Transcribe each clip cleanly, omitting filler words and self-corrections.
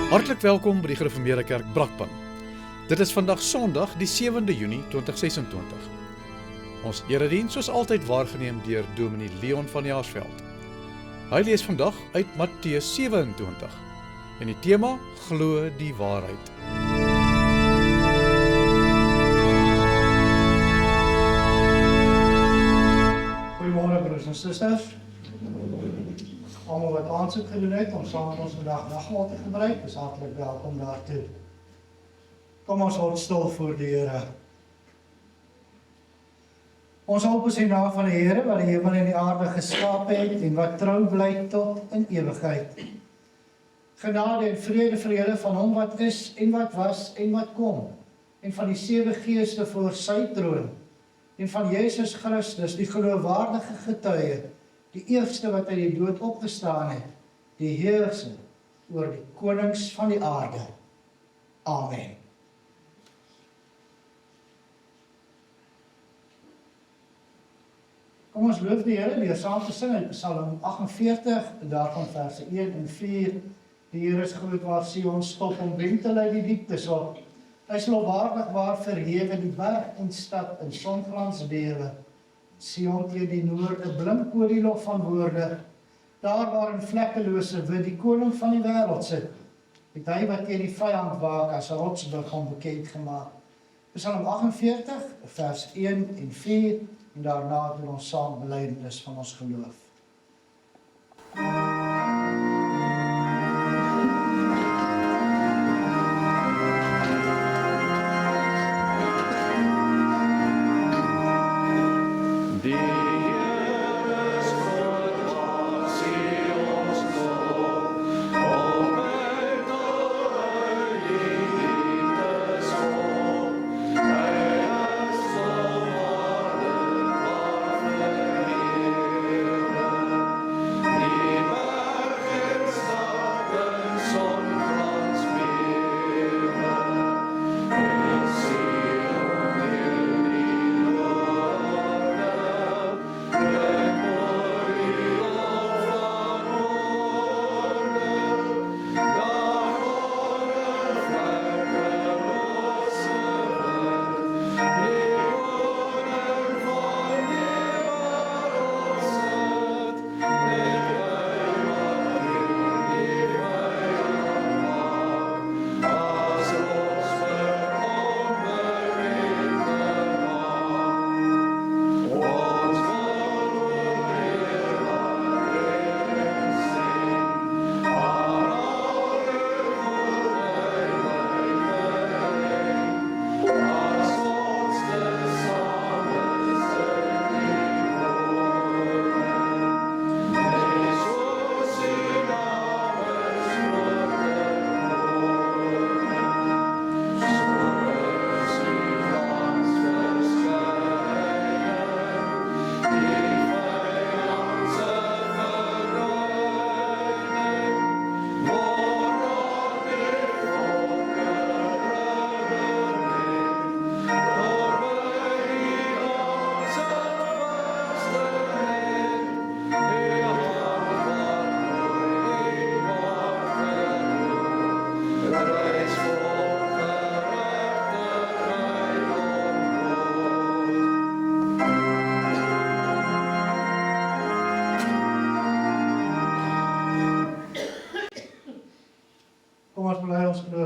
Hartlik welkom by die Gereformeerde Kerk Brakpan. Dit is vandag Sondag, die 7de Junie 2026. Ons erediens soos altyd waargeneem deur Dominee Leon van Jaarsveld. Hy lees vandag uit Matteus 27 en die tema Glo die waarheid. Goeiemôre broers en susters. Almal wat aansoek gedoen het om saam met ons vandag nagmaal te gebruik, is hartlik welkom daartoe. Kom ons word stil voor die Here. Ons hoop is in naam van die Here wat die hemel en die aarde geskaap het en wat trou bly tot in ewigheid. Genade en vrede vir julle van hom wat is en wat was en wat kom, en van die 7 geeste voor sy troon, en van Jesus Christus, die geloofwaardige getuie, die eerste wat uit die dood opgestaan het, die heerser oor die konings van die aarde. Amen. Kom ons loof die Here deur saam te sing in Psalm 48, daarvan verse 1 en 4. Die Here is groot waar Sion stop om wentel uit die dieptes op. Hy is lofwaardig waar verhewe die berg en stad in songlans bewe. Sion teen die noorde, blink oor die lof van woorde, daar waar in vlekkelose wit die koning van die wêreld sit, het hy wat teen die vyand waak as 'n rotsburg hom bekend gemaak. Psalm 48, vers 1 en 4, en daarna doen ons saam belydenis van ons geloof.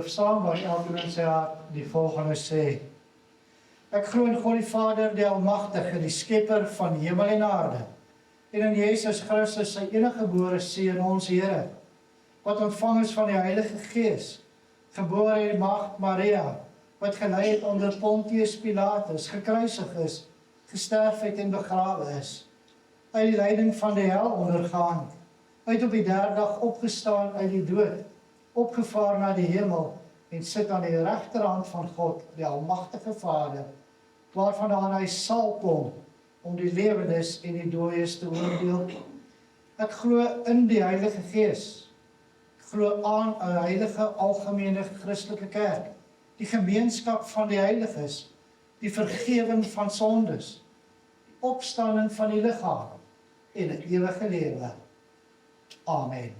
Saam waar elkeen in sy hart die volgende sê: Ek glo in God die Vader, die Almagtige, die skepper van hemel en aarde, en in Jesus Christus, sy eniggebore Seun, ons Here, wat ontvang is van die Heilige Gees, gebore in die maagd Maria, wat gelei het onder Pontius Pilatus, gekruisig is, gesterf het en begrawe is, uit die lyding van die hel ondergaan, uit op die 3de dag opgestaan uit die dood, opgevaar na die hemel en sit aan die regterhand van God, die Almagtige Vader, waarvandaan hy sal kom om die lewendes en die dooies te oordeel. Ek glo in die Heilige Gees. Ek glo aan 'n heilige algemene Christelike kerk, die gemeenskap van die heiliges, die vergewing van sondes, die opstanding van die liggaam en 'n ewige lewe. Amen.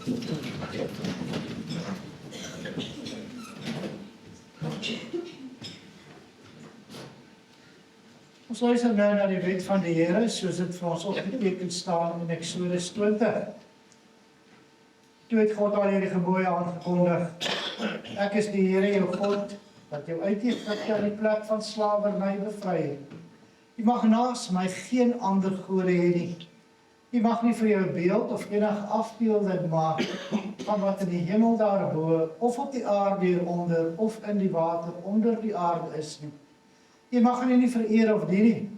Ons luister nou na die wet van die Here, soos dit vir ons opgeteken staan in Eksodus 20. Toe het God al hierdie gebooie aangekondig. Ek is die Here jou God, wat jou uit Egipte aan die plek van slawerny bevry het. Jy mag naas my geen ander gode hê nie. Jy mag nie vir jou beeld of enige afbeelding maak van wat in die hemel daarbo, of op die aarde hieronder, of in die water onder die aarde is nie. Jy mag hulle nie vereer of dien nie,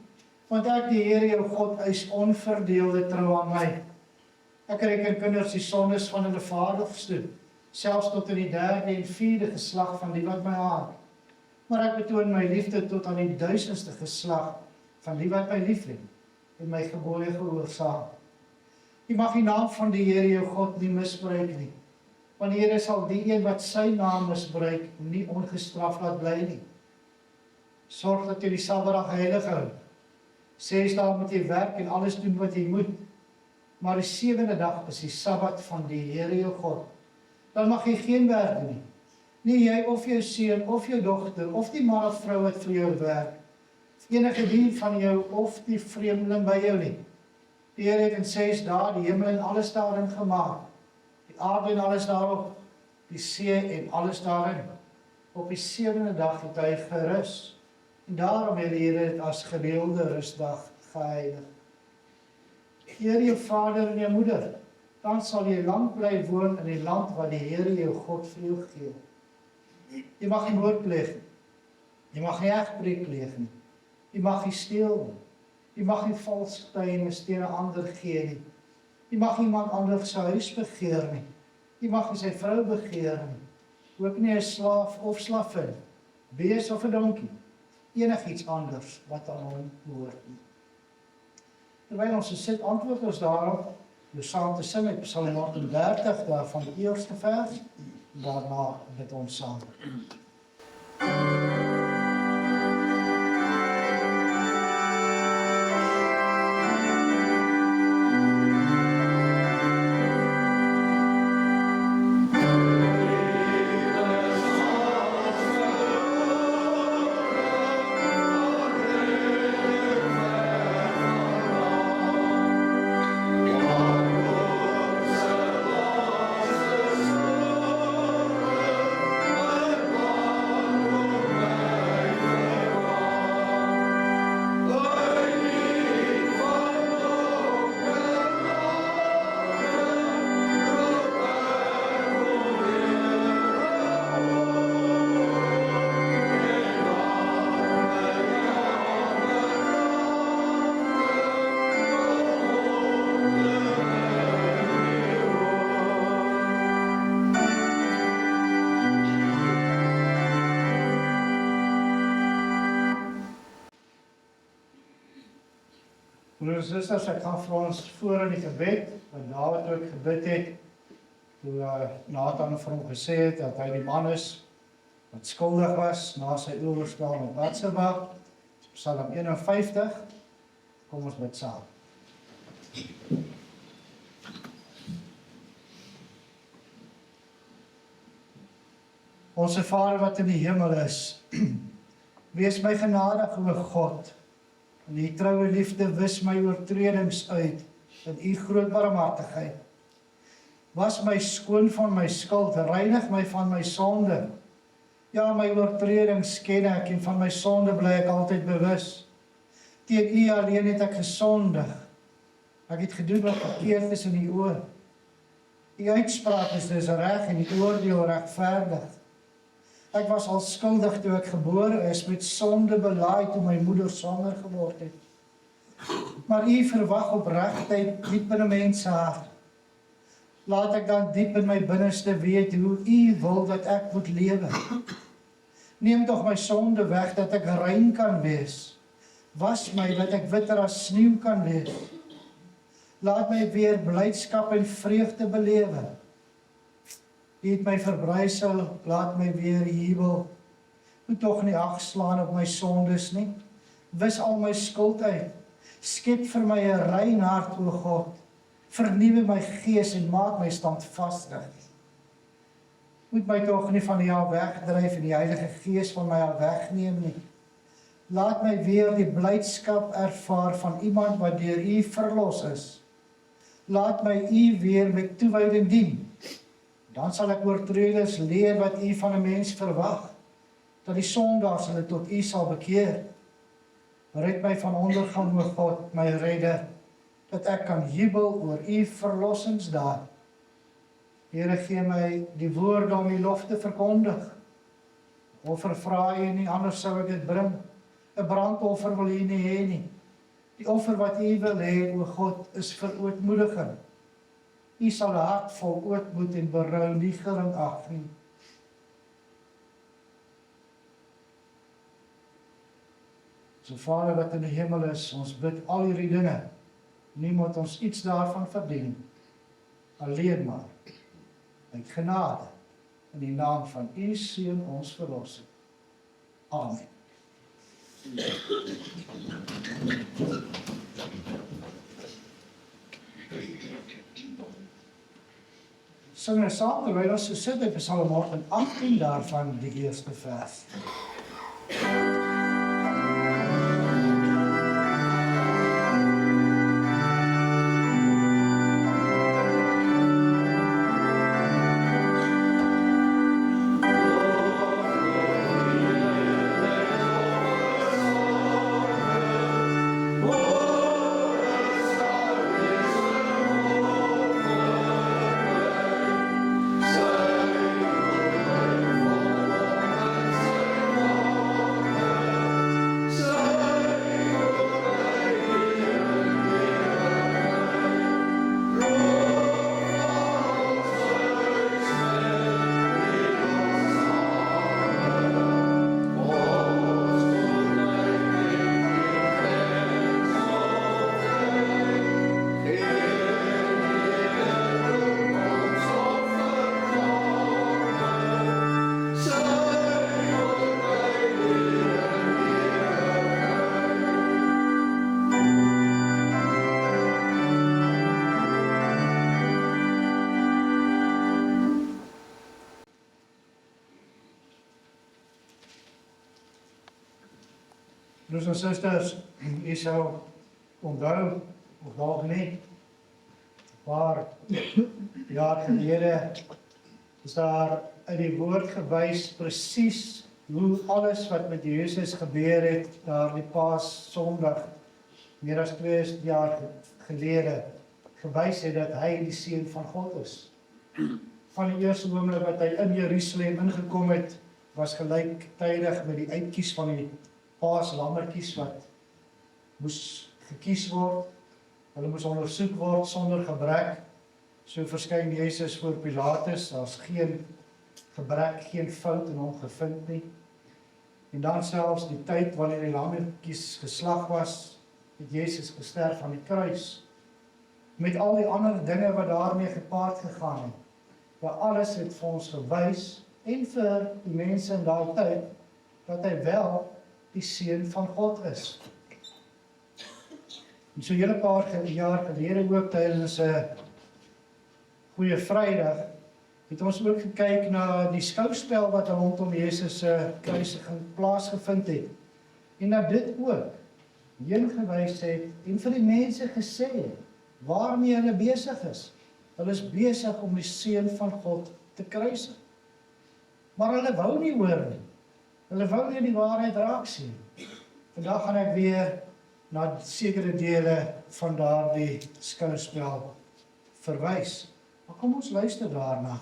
want ek die Here jou God eis onverdeelde trou aan my. Ek reken kinders die sondes van hulle vaders toe, selfs tot in die 3de en 4de geslag van die wat my haat. Maar ek betoon my liefde tot aan die 1000ste geslag van die wat my liefhet en my gebooie gehoorsaam. Jy mag die naam van die Here jou God nie misbruik nie, want die Here sal die een wat sy naam misbruik nie ongestraf laat bly nie. Sorg dat jy die Sabbatdag heilig hou. 6 dae moet jy werk en alles doen wat jy moet, maar die 7de dag is die Sabbat van die Here jou God. Dan mag jy geen werk doen nie. Nie jy of jou seun of jou dogter of die man of vrou wat vir jou werk, enige dier van jou of die vreemdeling by jou nie. Die Here het in 6 dae die hemel en alles daarin gemaak, die aarde en alles daarop, die see en alles daarin. Op die 7de dag het hy gerus. En daarom het die Here dit as gereelde rustdag geheilig. Eer jou vader en jou moeder, dan sal jy lank bly woon in die land wat die Here jou God vir jou gee. Jy mag nie moord pleeg nie. Jy mag nie egbreek pleeg nie. Jy mag nie steel nie. Jy mag nie vals getuienis teen 'n ander gee nie. Jy mag iemand anders se huis begeer nie. Jy mag nie sy vrou begeer nie. Ook nie 'n slaaf of slavin, bees of 'n donkie, enigiets anders wat aan hom behoort nie. Terwyl ons sit, antwoord ons daarop deur saam te sing uit Psalm 38 daarvan die eerste vers, daarna bid ons saam. Broers en susters, ek gaan vir ons voor in die gebed, wat Dawid ook gebid het, toe Nathan vir hom gesê het, dat hy die man is, wat skuldig was, na sy oorspel met Batseba, Psalm 51, kom ons bid saam. Onse Vader wat in die hemel is, wees my genadig, o God, en die troue liefde wis my oortredings uit, in u groot barmhartigheid. Was my skoon van my skuld, reinig my van my sonde. Ja, my oortredings ken ek, en van my sonde bly ek altyd bewus. Teen u alleen het ek gesondig. Ek het gedoen wat verkeerd is in u oë. Die uitspraak is dus reg en die oordeel regverdig. Ek was al skuldig toe ek gebore is, met sonde belaaid toe my moeder swanger geword het. Maar u verwag opregtheid diep in 'n mens se hart. Laat ek dan diep in my binneste weet hoe u wil dat ek moet lewe. Neem tog my sonde weg dat ek rein kan wees. Was my dat ek witter as sneeu kan wees. Laat my weer blydskap en vreugde belewe. U het my verbrysel, laat my weer jubel. Moet tog nie ag slaan op my sondes nie. Wis al my skuld uit. Skep vir my 'n rein hart, o God. Vernuwe my gees en maak my standvastig. Moet my tog nie van U wegdryf en die Heilige Gees van my wegneem nie. Laat my weer die blydskap ervaar van iemand wat deur U verlos is. Laat my U weer met toewyding dien. Dan sal ek oortreders leer wat U van 'n mens verwag, dat die sondaars hulle tot U sal bekeer. Red my van ondergang, o God, my redder, dat ek kan jubel oor U verlossingsdaad. Here, gee my die woorde om U lof te verkondig. Offer vra U nie, anders sou ek dit bring. 'n Brandoffer wil U nie hê nie. Die offer wat U wil hê, o God, is verootmoediging. U sal 'n hart vol ootmoed en berou nie gering ag nie. So Vader wat in die hemel is, ons bid al hierdie dinge. Nie moet ons iets daarvan verdien. Alleen maar uit genade in die naam van U Seun ons Verlosser. Amen. Sing ons saam terwyl ons so sit by Psalm 118 daarvan die eerste vers. Broers en susters, u sal onthou, of dalk nie, paar jaar gelede is daar in die woord gewys presies hoe alles wat met Jesus gebeur het, daar die Paaszondag, meer as 2000 jaar gelede, gewys het dat hy die Seun van God is. Van die eerste oomblik wat hy in Jerusalem ingekom het, was gelyktydig met die uitkies van die Paaslammetjies wat moes gekies word. Hulle moes ondersoek word sonder gebrek. So verskyn Jesus voor Pilatus, daar's geen gebrek, geen fout in hom gevind nie. En dan selfs die tyd wanneer die lammetjies geslag was, het Jesus gesterf aan die kruis. Met al die ander dinge wat daarmee gepaard gegaan het. Maar alles het vir ons gewys en vir die mense in daai tyd dat hy wel die Seun van God is. En so hele paar jaar gelede ook tydens 'n Goeie Vrydag het ons ook gekyk na die skouspel wat rondom Jesus se kruisiging plaasgevind het. En dat dit ook heen gewys het en vir die mense gesê het waarmee hulle besig is. Hulle is besig om die Seun van God te kruisig. Maar hulle wou nie hoor nie. Hulle wou nie die waarheid raak sien. Vandag gaan ek weer na sekere dele van daardie skouspel verwys. Maar kom ons luister daarna.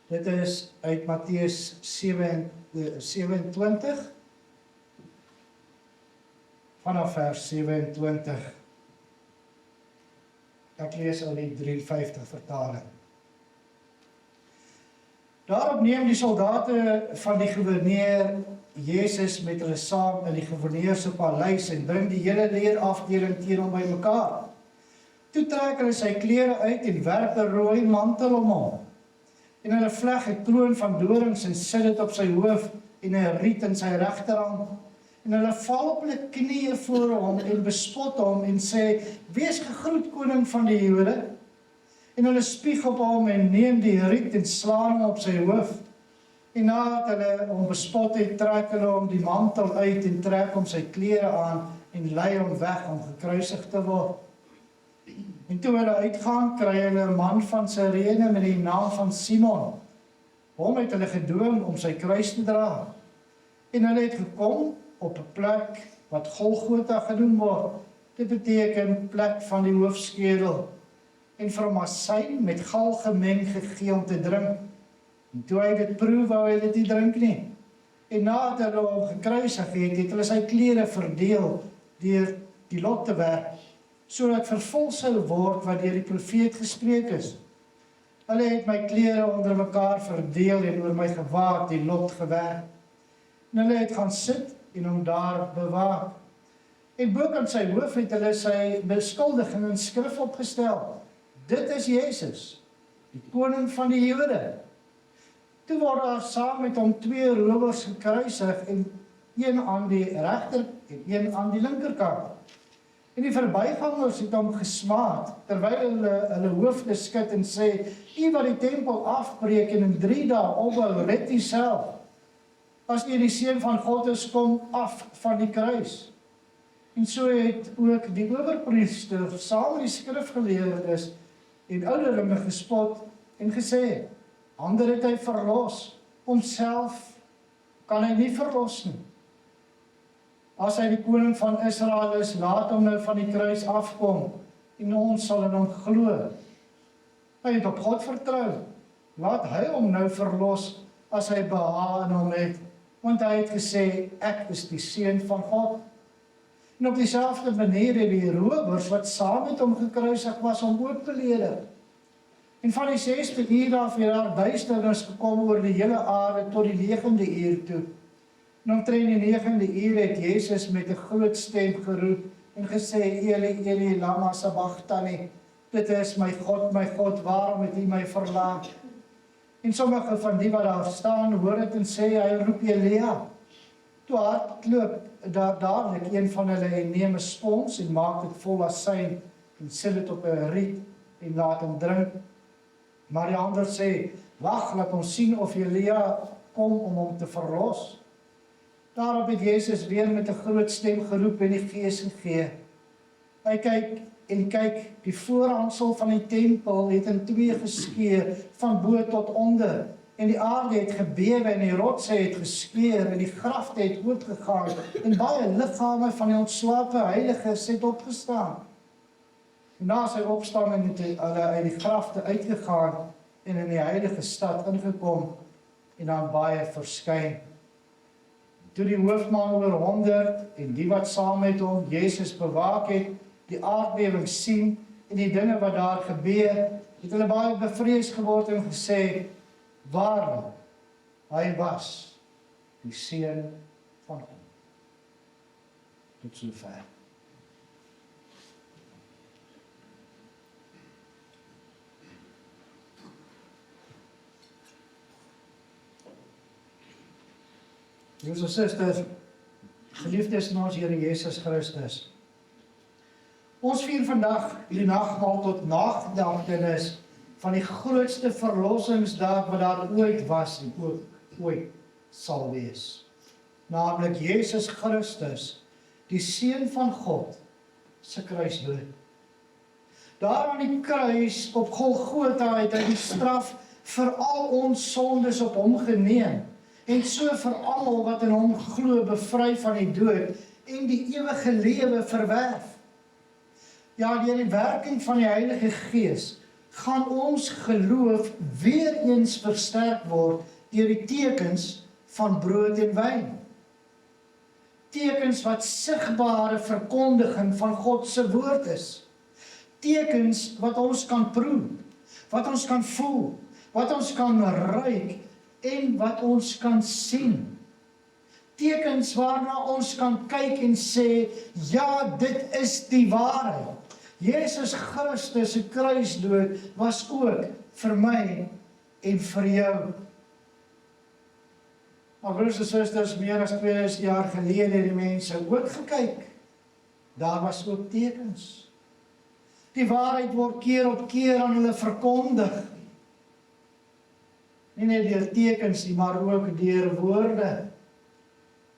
Dit is uit Matteus 27, vanaf vers 27. Ek lees uit die 53 vertaling. Daarop neem die soldate van die gouverneur Jesus met hulle saam in die gouverneur se paleis en bring die hele leerafdeling teen hom bymekaar. Toe trek hulle sy klere uit en werp 'n rooi mantel om hom. En hulle vleg 'n kroon van dorings en sit dit op sy hoof en 'n riet in sy regterhand. En hulle val op hulle knieë voor hom en bespot hom en sê, wees gegroet koning van die Jode. En hulle spieg op hom en neem die riet en slaan hom op sy hoof. En nadat hulle hom bespot het, trek hulle hom die mantel uit en trek hom sy klere aan en lei hom weg om gekruisig te word. En toe hulle uitgaan, kry hulle 'n man van Sirene met die naam van Simon. Hom het hulle gedwing om sy kruis te dra. En hulle het gekom op 'n plek wat Golgotha genoem word. Dit beteken plek van die hoofskedel. En vir hom asyn met gal gemeng gegee om te drink. En toe hy dit proe, wou hy dit nie drink nie. En nadat hulle hom gekruisig het, het hulle sy klere verdeel deur die lot te werk, sodat vervul sou word wat deur die profeet gespreek is. Hulle het my klere onder mekaar verdeel en oor my gewaad die lot gewerk. En hulle het gaan sit en hom daar bewaak. En bokant sy hoof het hulle sy beskuldiging in skrif opgestel. Dit is Jesus, die koning van die Jode. Toe word daar saam met hom 2 rowers gekruisig en een aan die regter en een aan die linkerkant. En die verbygangers het hom gesmaad, terwyl hulle hoofde skud en sê, u wat die tempel afbreek en in 3 dae opbou, red u self. As u die seun van God is, kom af van die kruis. En so het ook die owerpriester saam met die skrifgeleerdes en ouderlinge gespot en gesê, ander het hy verlos, homself kan hy nie verlos nie. As hy die koning van Israel is, laat hom nou van die kruis afkom, en ons sal in hom glo. Hy het op God vertrou, laat hy hom nou verlos, as hy behaag in hom het, want hy het gesê, ek is die seun van God. En op dieselfde manier het die rowers wat saam met hom gekruisig was, hom ook beledig. En van die 6de uur af het daar duisternis gekom oor die hele aarde tot die 9de uur toe. En omtrent die 9de uur het Jesus met 'n groot stem geroep en gesê, Eli, Eli, lama sabachthani, dit is my God, waarom het U my verlaat? En sommige van die wat daar staan, hoor dit en sê, hy roep Elia. Toe hardloop daar dadelik een van hulle en neem 'n spons en maak dit vol asyn en sit dit op 'n riet en laat hom drink. Maar die ander sê, wag, laat ons sien of Elia kom om hom te verlos. Daarop het Jesus weer met 'n groot stem geroep en die Gees gegee. Hy kyk, die voorhangsel van die tempel het in 2 geskeur, van bo tot onder, en die aarde het gebewe en die rotse het geskeur en die grafte het oopgegaan en baie liggame van die ontslape heiliges het opgestaan. En na sy opstanding het hulle uit die grafte uitgegaan en in die heilige stad ingekom en aan baie verskyn. Toe die hoofman oor 100 en die wat saam met hom Jezus bewaak het, die aardbewing sien en die dinge wat daar gebeur, het hulle baie bevrees geword en gesê, waarlik, hy was die seun van God. Tot sover. Broers en susters, geliefdes in ons Here Jesus Christus. Ons vier vandag die nagmaal tot nagedagtenis van die grootste verlossingsdaad wat daar ooit was en ook ooit sal wees. Naamlik Jesus Christus, die Seun van God, se kruisdood. Daar aan die kruis op Golgotha het hy die straf vir al ons sondes op hom geneem en so vir almal wat in hom glo bevry van die dood en die ewige lewe verwerf. Ja, deur die werking van die Heilige Gees gaan ons geloof weer eens versterk word deur die tekens van brood en wyn. Tekens wat sigbare verkondiging van God se woord is. Tekens wat ons kan proe, wat ons kan voel, wat ons kan ruik en wat ons kan sien. Tekens waarna ons kan kyk en sê, ja, dit is die waarheid. Jesus Christus se kruisdood was ook vir my en vir jou. Maar broers en susters, meer as 2000 jaar gelede het die mense ook gekyk. Daar was ook tekens. Die waarheid word keer op keer aan hulle verkondig. Nie net deur tekens nie, maar ook deur woorde.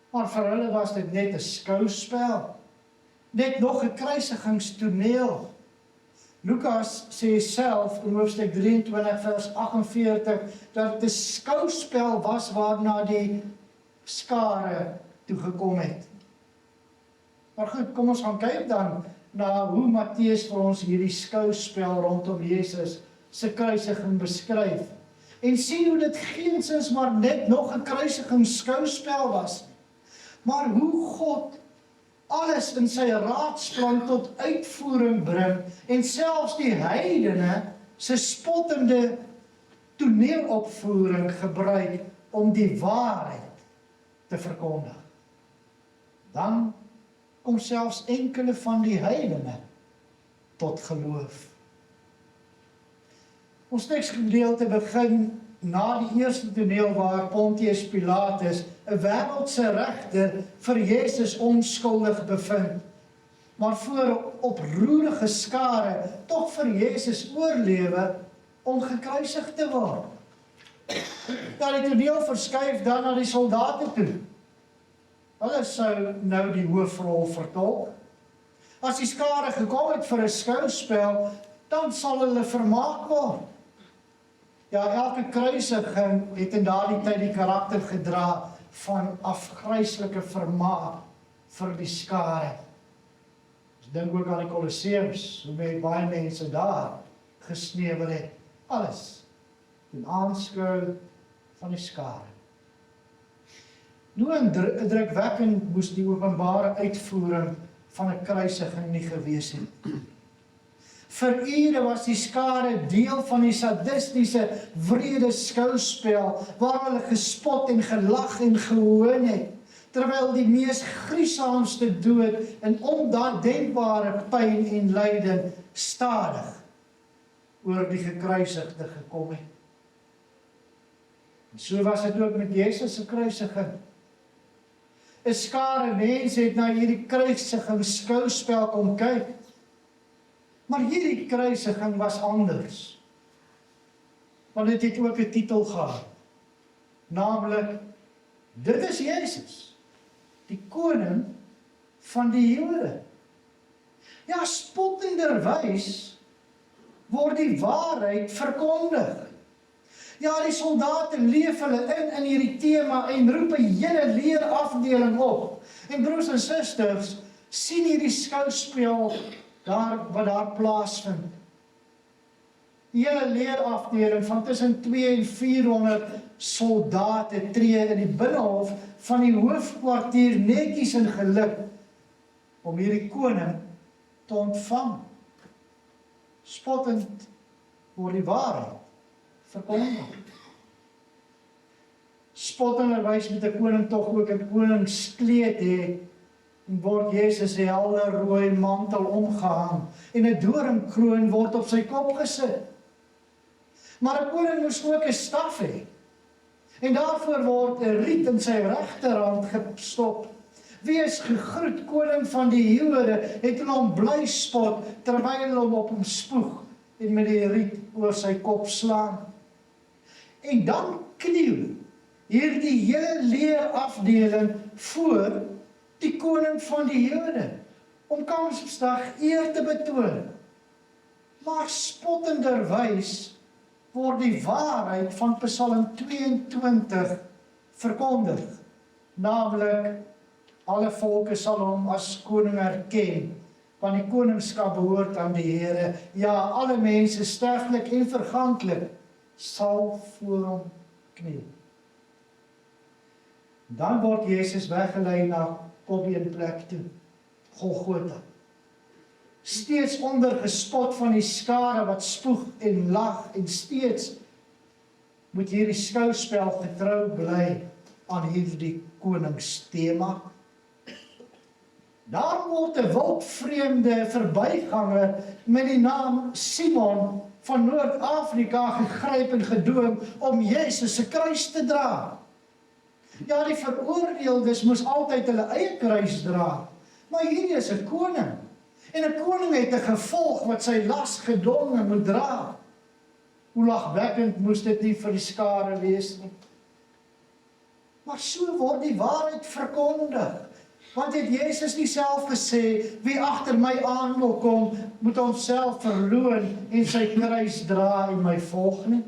Maar vir hulle was dit net 'n skouspel. Net nog 'n kruisigingstoneel. Lukas sê self in hoofstuk 23 vers 48 dat dit 'n skouspel was waarna die skare toegekom het. Maar goed, kom ons gaan kyk dan na hoe Matteus vir ons hierdie skouspel rondom Jesus se kruisiging beskryf. En sien hoe dit geensins maar net nog 'n kruisigingsskouspel was. Maar hoe God alles in sy raadsplan tot uitvoering bring en selfs die heidene se spottende toneelopvoering gebruik om die waarheid te verkondig. Dan kom selfs enkele van die heidene tot geloof. Ons teksgedeelte begin na die eerste toneel waar Pontius Pilatus, 'n wêreldse regter, vir Jesus onskuldig bevind, maar voor 'n oproerige skare tog vir Jesus oorlewe om gekruisig te word. Ja, die toneel verskuif dan na die soldate toe. Hulle sou nou die hoofrol vertolk. As die skare gekom het vir 'n skouspel, dan sal hulle vermaak word. Ja, elke kruisiging het in daardie tyd die karakter gedra van afgryslike vermaak vir die skare. Ons dink ook aan die Kolosseums, hoe baie mense daar gesneuwel het. Alles ten aanskou van die skare. Nou indrukwekkend moes die openbare uitvoering van 'n kruisiging nie gewees het. Vir ure was die skare deel van die sadistiese, wrede skouspel, waar hulle gespot en gelag en gehoon het, terwyl die mees gruisaamste dood en ondenkbare pyn en lyding stadig oor die gekruisigde gekom het. En so was dit ook met Jesus se kruisiging. 'n Skare mense het na hierdie kruisiging skouspel kom kyk. Maar hierdie kruisiging was anders. Want dit het ook 'n titel gehad. Naamlik, dit is Jesus, die koning van die Jode. Ja, spottenderwys word die waarheid verkondig. Ja, die soldate leef hulle in hierdie tema en roep 'n hele leerafdeling op. En broers en susters, sien hierdie skouspel wat daar plaasvind. Die hele leerafdeling van tussen 200 en 400 soldate tree in die binnehof van die hoofkwartier netjies in geluk om hierdie koning te ontvang. Spottend word die waarheid verkondig. Spottenderwys met 'n koning tog ook 'n koningskleed hê, en word Jesus se helder rooi mantel omgehang en 'n doringkroon word op sy kop gesit. Maar 'n koning moes ook 'n staf hê. En daarvoor word 'n riet in sy regterhand gestop. Wees gegroet, koning van die Jode, het hom bly spot terwyl hulle hom op hom spoeg en met die riet oor sy kop slaan. En dan kniel hierdie hele leerafdeling voor die koning van die Jode, om Kansdag eer te betoon. Maar spottenderwys word die waarheid van Psalm 22 verkondig, naamlik, alle volke sal hom as koning erken, want die koningskap behoort aan die Here. Ja, alle mense, sterflik en verganklik, sal voor hom kniel. Dan word Jesus weggelei na op die plek toe, Golgotha. Steeds onder gespot van die skare wat spoeg en lag, en steeds moet hierdie skouspel getrou bly aan hierdie koningstema. Daar word 'n wildvreemde verbyganger met die naam Simon van Noord-Afrika gegryp en gedoop om Jesus se kruis te dra. Ja, die veroordeeldes moes altyd hulle eie kruis dra, maar hierdie is 'n koning. En 'n koning het 'n gevolg wat sy las gedwonge moet dra. Hoe lagwekkend moes dit nie vir die skare wees nie. Maar so word die waarheid verkondig. Want het Jesus nie self gesê, wie agter my aan wil kom, moet homself verloon en sy kruis dra en my volg nie?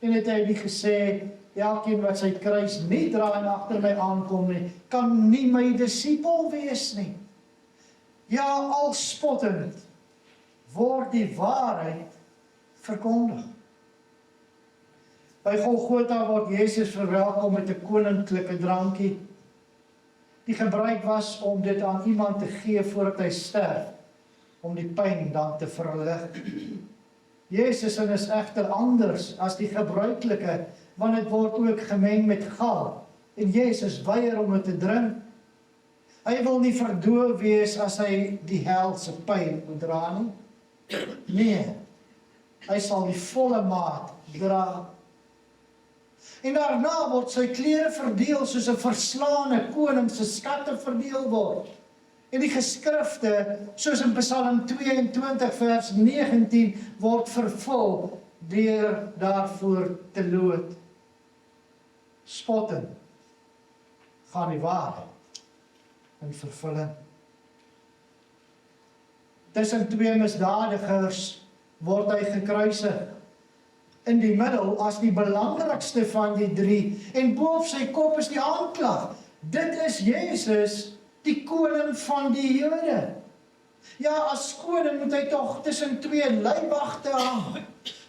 En het hy nie gesê, elkeen wat sy kruis nie dra en agter my aankom nie, kan nie my disipel wees nie. Ja, al spottend word die waarheid verkondig. By Golgotha word Jesus verwelkom met 'n koninklike drankie. Die gebruik was om dit aan iemand te gee voordat hy sterf, om die pyn dan te verlig. Jesus is egter anders as die gebruikelike, want dit word ook gemeng met gal, en Jesus weier om dit te drink. Hy wil nie verdoof wees as hy die helse pyn moet dra nie. Nee, hy sal die volle maat dra. En daarna word sy klere verdeel soos 'n verslaane koning se skatte verdeel word. En die geskrifte, soos in Psalm 22 vers 19, word vervul deur daarvoor te lood. Spotten gaan die waarheid in vervulling. Tussen twee misdadigers word hy gekruisig. In die middel as die belangrikste van die drie, en bo op sy kop is die aanklag. Dit is Jesus, die koning van die Jode. Ja, as koning moet hy tog tussen twee leibwagte hang.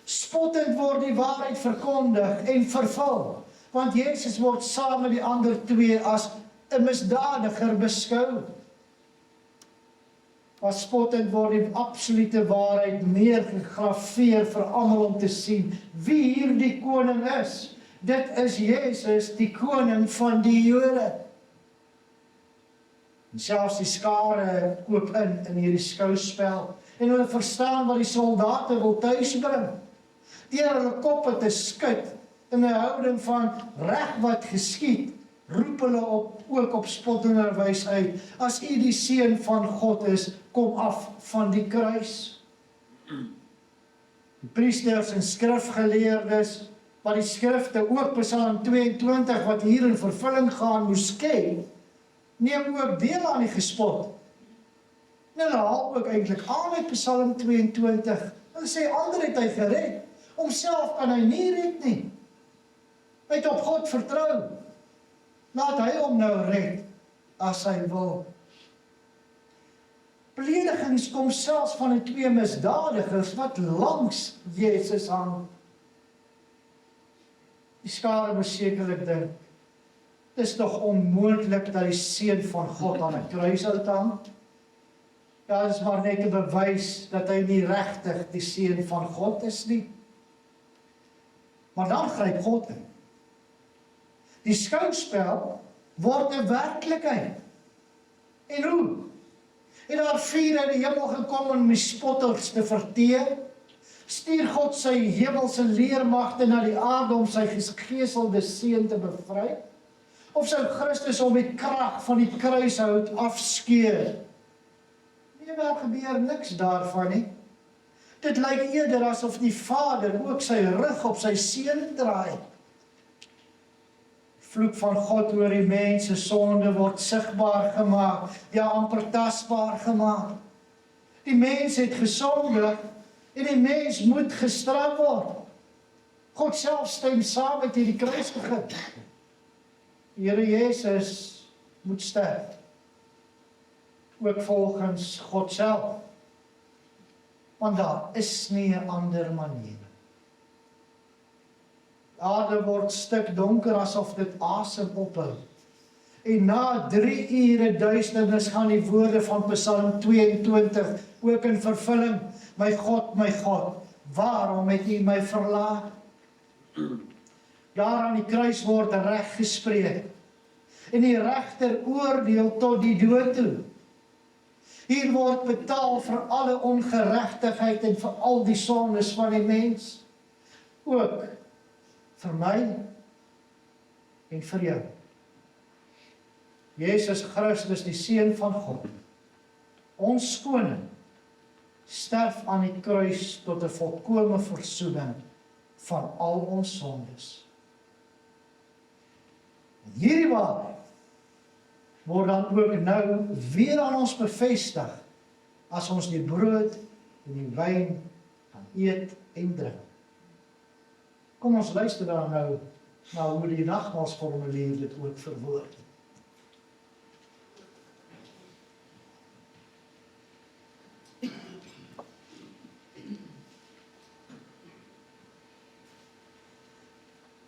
Spottend word die waarheid verkondig en vervul, want Jesus word saam met die ander twee as 'n misdadiger beskou. As spottend word die absolute waarheid neergegraveer vir almal om te sien wie hierdie koning is. Dit is Jesus, die koning van die Jode. En selfs die skare koop in hierdie skouspel, en hulle verstaan wat die soldate wil tuisbring. Deur hulle koppe te skud in 'n houding van reg wat geskied, roep hulle ook op spottende wys uit, as u die seun van God is, kom af van die kruis. Die priesters en skrifgeleerdes, wat die skrifte ook Psalm 22, wat hier in vervulling gaan moes ken, neem ook deel aan die gespot. En hulle haal ook eintlik aan met Psalm 22. Hulle sê, ander het hy gered, homself kan hy nie red nie. Hy het op God vertrou. Laat hy hom nou red, as hy wil. Beledigings kom selfs van die twee misdadigers, wat langs Jesus hang. Die skare moes sekerlik dink, dit is toch onmoontlik dat die seun van God aan 'n kruis hang. Ja, dit is maar net 'n bewys dat hy nie regtig die seun van God is nie. Maar dan gryp God in. Die skouspel word 'n werklikheid. En hoe? En daar vuur uit die hemel gekom om die spotters te verteer. Stuur God sy hemelse leermagte na die aarde om sy geeselde seun te bevry? Of sou Christus om die krag van die kruishout afskeur? Nee, daar gebeur niks daarvan nie. Dit lyk eerder asof die Vader ook sy rug op sy seun draai. Vloek van God oor die mens se sonde word sigbaar gemaak, ja amper tasbaar gemaak. Die mens het gesondig en die mens moet gestraf word. God self stem saam met hierdie kruisiging. Die Here Jesus moet sterf, ook volgens God self, want daar is nie 'n ander manier. Die aarde word stik donker asof dit asem ophou. En na 3 ure duisternis gaan die woorde van Psalm 22 ook in vervulling. My God, waarom het U my verlaat? Daar aan die kruis word reg gespreek. En die regter oordeel tot die dood toe. Hier word betaal vir alle ongeregtigheid en vir al die sondes van die mens. Ook vir my en vir jou. Jesus Christus, die Seun van God, ons koning, sterf aan die kruis tot 'n volkome versoening van al ons sondes. En hierdie waarheid word dan ook nou weer aan ons bevestig as ons die brood en die wyn gaan eet en drink. Kom ons luister dan nou na hoe die nagmaalsformulier dit ook verwoord.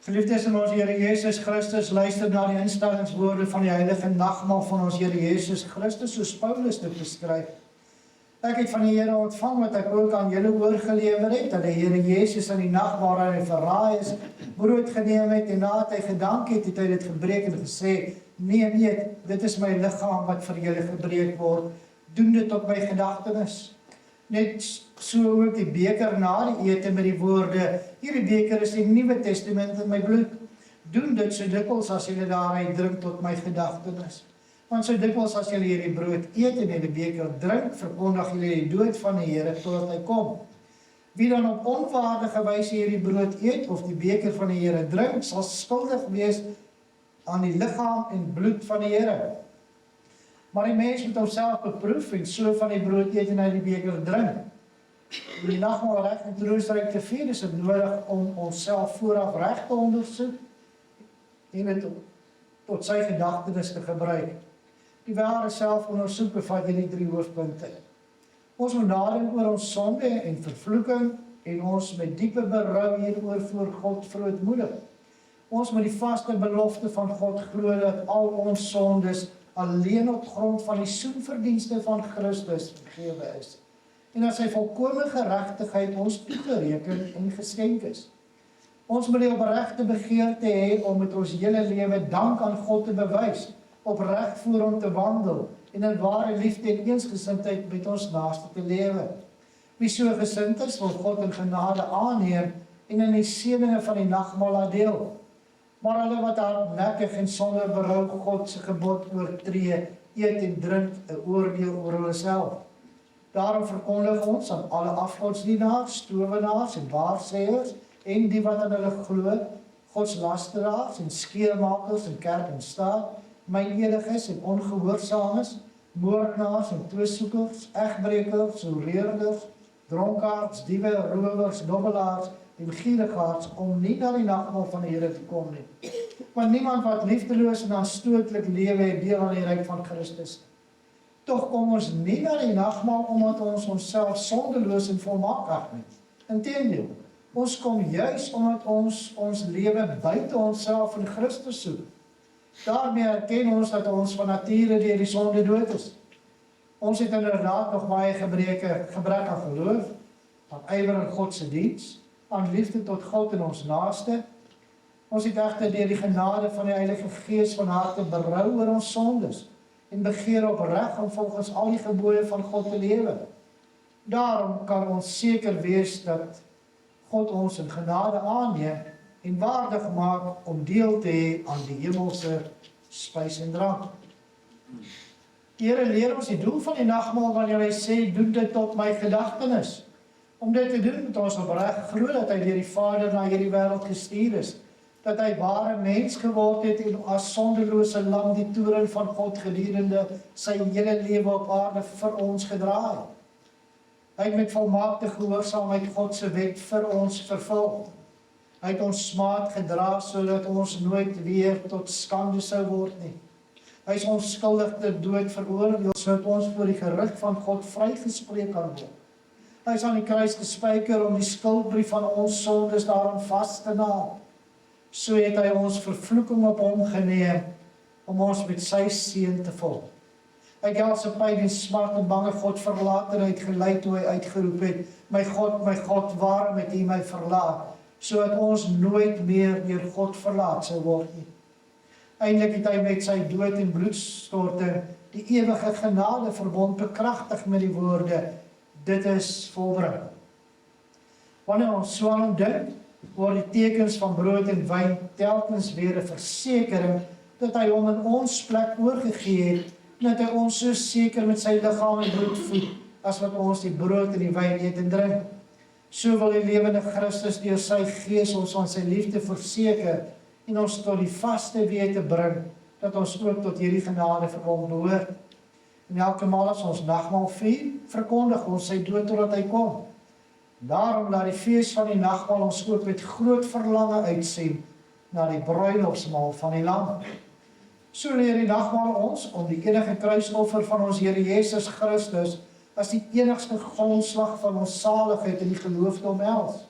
Geliefdes in ons Here Jesus Christus, luister na die instellingswoorde van die heilige nagmaal van ons Here Jesus Christus, soos Paulus dit beskryf. Ek het van die Here ontvang wat ek ook aan julle oorgelewer het, dat die Here Jesus in die nag waarin hy verraai is, brood geneem het en nadat hy gedank het, het hy dit gebreek en gesê, neem eet, dit is my liggaam wat vir julle gebreek word, doen dit tot my gedagtenis. Net so ook die beker na die ete met die woorde, hierdie beker is die Nuwe Testament in my bloed. Doen dit so dikwels as julle daaruit drink tot my gedagtenis. Want so dikwels as julle hierdie brood eet en hierdie beker drink, verkondig julle die dood van die Here totdat hy kom. Wie dan op onwaardige wyse hierdie brood eet of die beker van die Here drink, sal skuldig wees aan die liggaam en bloed van die Here. Maar die mens moet homself beproef en so van die brood eet en uit die beker drink. Om die nagmaal reg en troostryk te vier, is dit nodig om onsself vooraf reg te ondersoek en dit tot sy gedagtenis te gebruik. Die ware selfondersoek bevat hierdie 3 hoofpunte. Ons moet nadink oor ons sonde en vervloeking en ons met diepe berou hieroor voor God verootmoedig. Ons moet die vaste belofte van God glo dat al ons sondes alleen op grond van die soenverdienste van Christus vergewe is. En dat sy volkome geregtigheid ons toegereken en geskenk is. Ons moet die opregte begeerte hê om met ons hele lewe dank aan God te bewys, opreg voor hom te wandel en in ware liefde en eensgesindheid met ons naaste te lewe. Wie so gesind is, wil God in genade aanneem en in die seëninge van die nagmaal laat deel. Maar hulle wat hardnekkig en sonder berou God se gebod oortree, eet en drink 'n oordeel oor hulle self. Daarom verkondig ons aan alle afgodsdienaars, towenaars en waarsêers en die wat aan hulle glo, godslasteraars en skeermakers in kerk en staat, mynediges en ongehoorsaames, moordenaars en twissoekers, egbrekers, hoereerders, dronkaards, diewe, rowers, dobbelaars en gierigaards om nie na die nagmaal van die Here te kom nie. Want niemand wat liefdeloos en aanstootlik lewe het deel aan die ryk van Christus. Tog kom ons nie na die nagmaal omdat ons onsself sondeloos en volmaak ag nie. Inteendeel, ons kom juis omdat ons lewe buite onsself in Christus soek. Daarmee erken ons dat ons van nature deur die sonde dood is. Ons het inderdaad nog baie gebrek aan geloof, aan ywer in God se diens, aan liefde tot God en ons naaste. Ons het egter deur die genade van die Heilige Gees van harte berou oor ons sondes en begeer opreg om volgens al die gebooie van God te lewe. Daarom kan ons seker wees dat God ons in genade aanneem en waardig maak om deel te hê aan die hemelse spys en drank. Die Here leer ons die doel van die nagmaal wanneer hy sê, doen dit tot my gedagtenis. Om dit te doen moet ons opreg glo dat hy deur die Vader na hierdie wêreld gestuur is, dat hy ware mens geword het en as sondelose lam die toorn van God gedurende sy hele lewe op aarde vir ons gedra het. Hy het met volmaakte gehoorsaamheid God se wet vir ons vervul. Hy het ons smaad gedra sodat ons nooit weer tot skande sou word nie. Hy is onskuldig ter dood veroordeel sodat ons voor die gerig van God vrygespreek kan word. Hy is aan die kruis gespijker om die skuldbrief van ons sondes daarom vas te naam. So het hy ons vervloeking op hom geneem om ons met sy seën te volg. Hy het al sy pyn en smart en bange God verlatenheid gelei toe hy uitgeroep het, my God, waarom het U my verlaat? Sodat ons nooit meer deur God verlaat sou word nie. Eindelik het hy met sy dood en bloedstorting die ewige genade verbond bekragtig met die woorde, dit is volbring. Wanneer ons so aan hom dink, word die tekens van brood en wyn telkens weer 'n versekering dat hy hom in ons plek oorgegee het, en dat hy ons so seker met sy liggaam en bloed voed, as wat ons die brood en die wyn eet en drink. So wil die lewende Christus deur sy Gees ons van sy liefde verseker en ons tot die vaste wete bring, dat ons ook tot hierdie genade vir hom behoort. En elke maal as ons nagmaal vier, verkondig ons sy dood totdat hy kom. Daarom laat die fees van die nagmaal ons ook met groot verlange uitsien na die bruilofsmaal van die Lam. So leer die nagmaal ons om die enige kruisoffer van ons Here Jesus Christus as die enigste grondslag van ons saligheid in die geloof te omhels.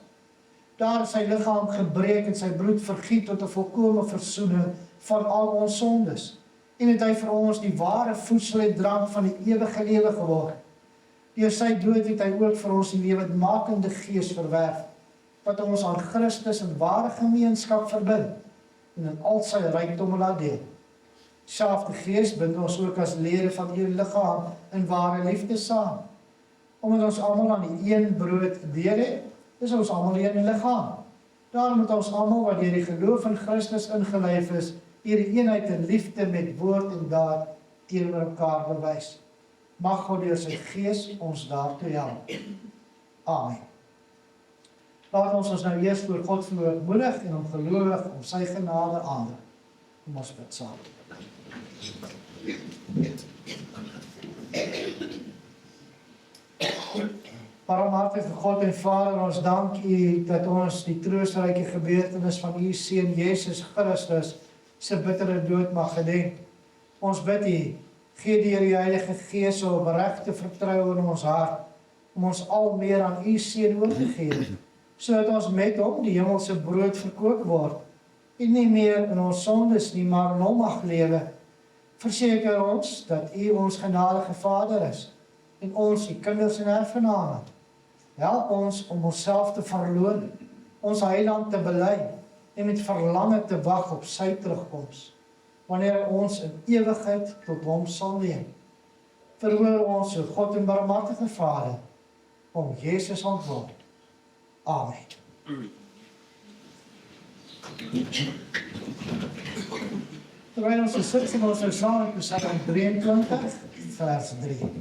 Daar is sy liggaam gebreek en sy bloed vergiet tot 'n volkome versoening van al ons sondes. En het hy vir ons die ware voedsel en drank van die ewige lewe geword. Deur sy dood het hy ook vir ons die lewendmakende Gees verwerf, wat ons aan Christus in ware gemeenskap verbind en in al sy rykdom laat deel. Selfde Gees bind ons ook as lede van die liggaam in ware liefde saam. Omdat ons almal aan die een brood deel het, is ons almal een liggaam. Daarom moet ons almal wat deur die geloof in Christus ingelyf is, hierdie eenheid in liefde met woord en daad teenoor mekaar bewys. Mag God deur sy Gees ons daartoe help. Amen. Laat ons nou eers voor God verhoogmoedig en hom gelowig om sy genade aan. Kom ons bid saam. Barmhartige God en Vader, ons dank U dat ons die troostryke gebeurtenis van U Seun Jesus Christus se bittere dood mag gedenk. Ons bid U, gee deur die Heilige Gees 'n opregte vertroue in ons hart, om ons al meer aan U Seun oor te gee, sodat ons met hom die hemelse brood verkoop word, en nie meer in ons sondes nie, maar in hom mag lewe. Verseker ons dat U ons genadige Vader is, en ons die kinders en erfgename. Help ons om onsself te verloon, ons Heiland te bely, en met verlange te wag op sy terugkoms, wanneer ons in ewigheid tot hom sal neem. Verhoor ons, so God en barmhartige Vader, om Jesus ontword. Amen. Terwyl ons sit, sing ons nou saam met Psalm 23, vers 3.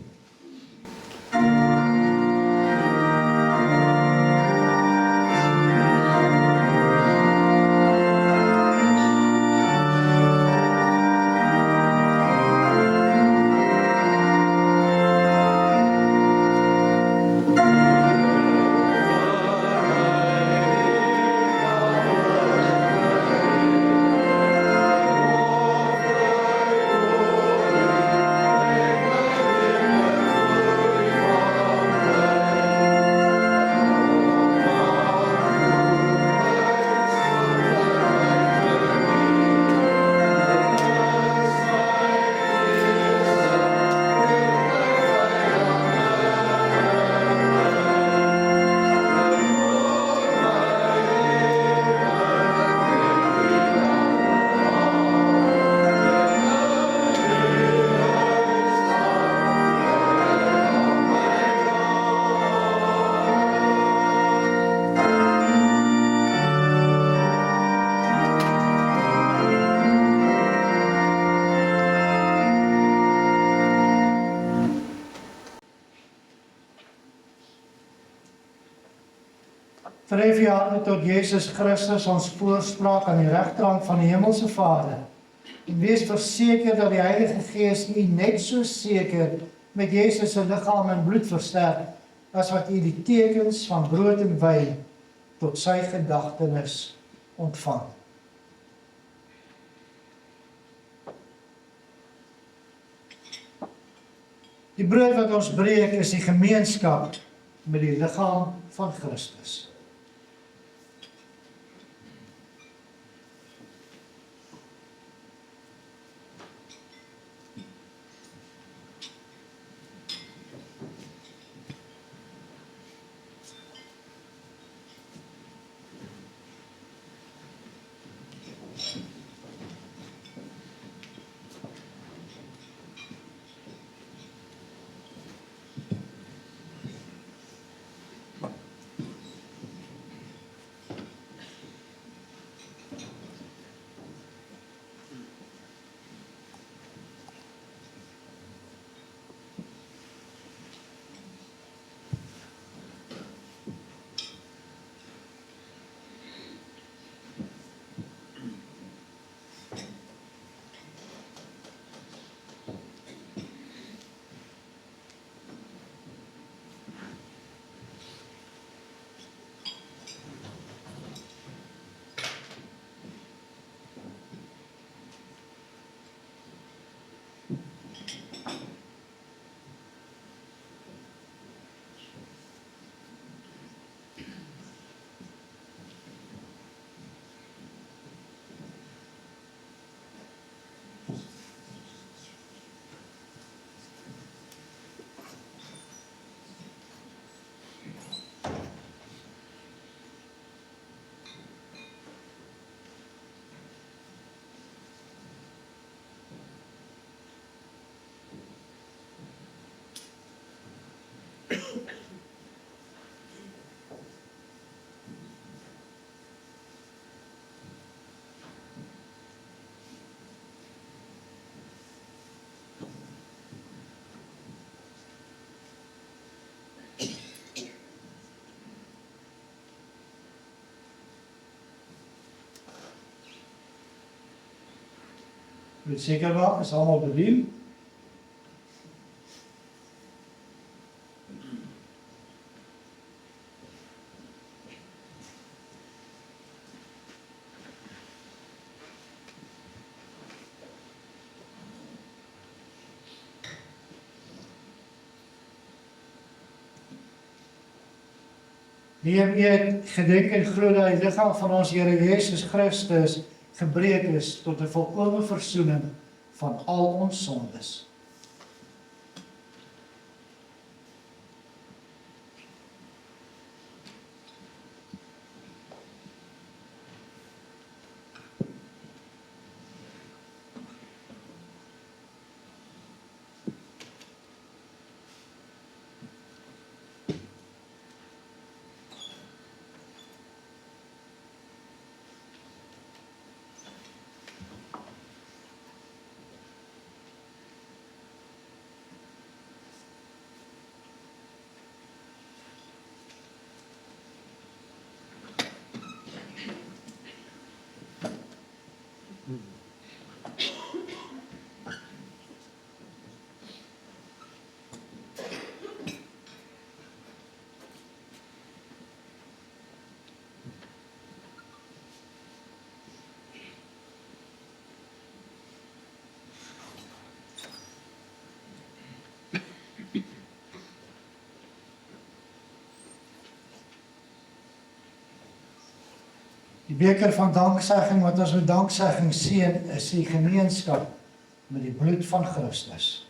Verhef je handen tot Jezus Christus, ons voorspraak aan die regterhand van die Hemelse Vader. En wees verseker dat die Heilige Gees u net so seker met Jezus se liggaam en bloed versterk, as wat u die tekens van brood en wyn tot sy gedagtenis ontvang. Die brood wat ons breek is die gemeenskap met die liggaam van Christus. Moet seker maak, is almal bedien. Neem eet, gedenk en glo dat die liggaam van ons Here Jesus Christus gebreek is tot 'n volkomme verzoening van al ons sondes. Die beker van danksegging wat ons met danksegging seën, is die gemeenskap met die bloed van Christus.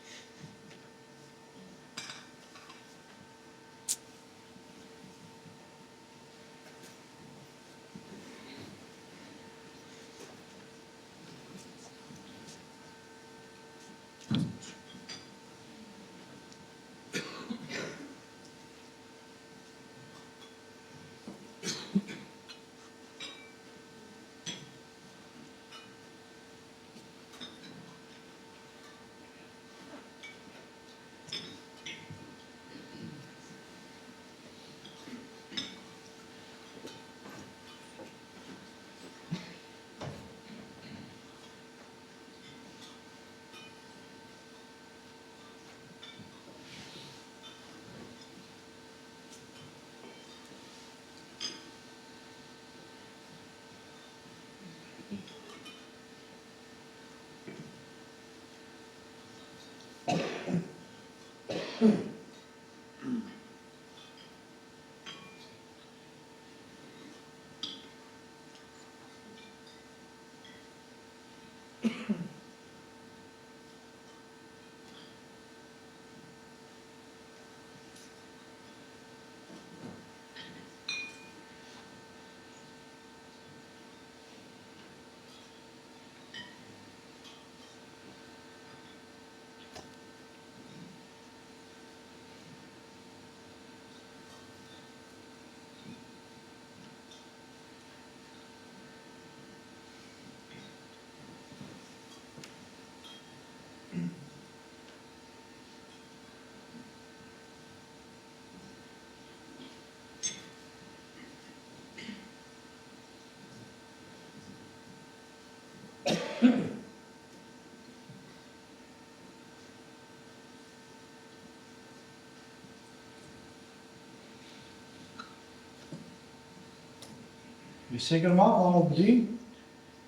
Dus zeker maak allemaal bedien.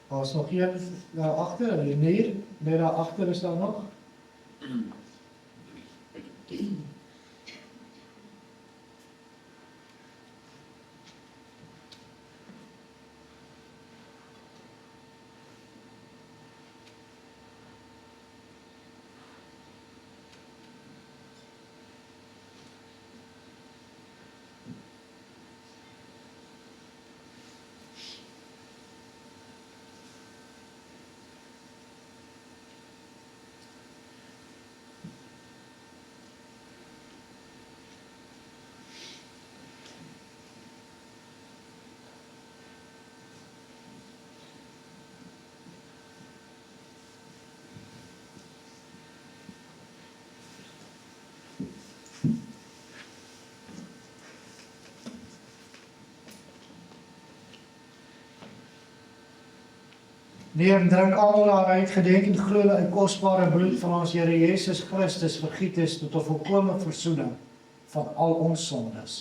Als nog hier daar achter, nee, daar achter is daar nog. Neem en drink almal daaruit, gedenk en glo dat die kosbare bloed van ons Here Jesus Christus vergiet is tot 'n volkomme verzoening van al ons sondes.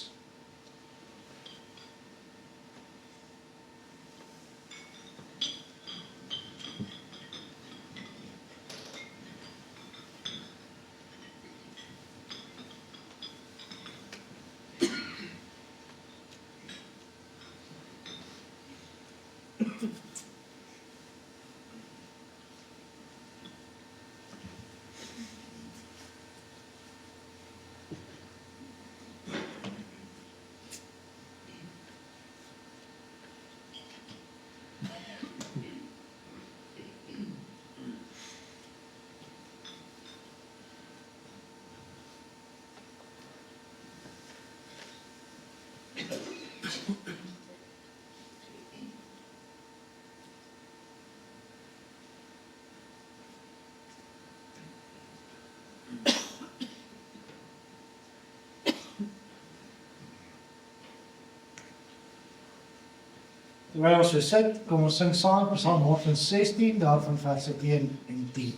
Terwyl ons so sit, kom ons sing saam Psalm 116, daarvan verse 1 en 10.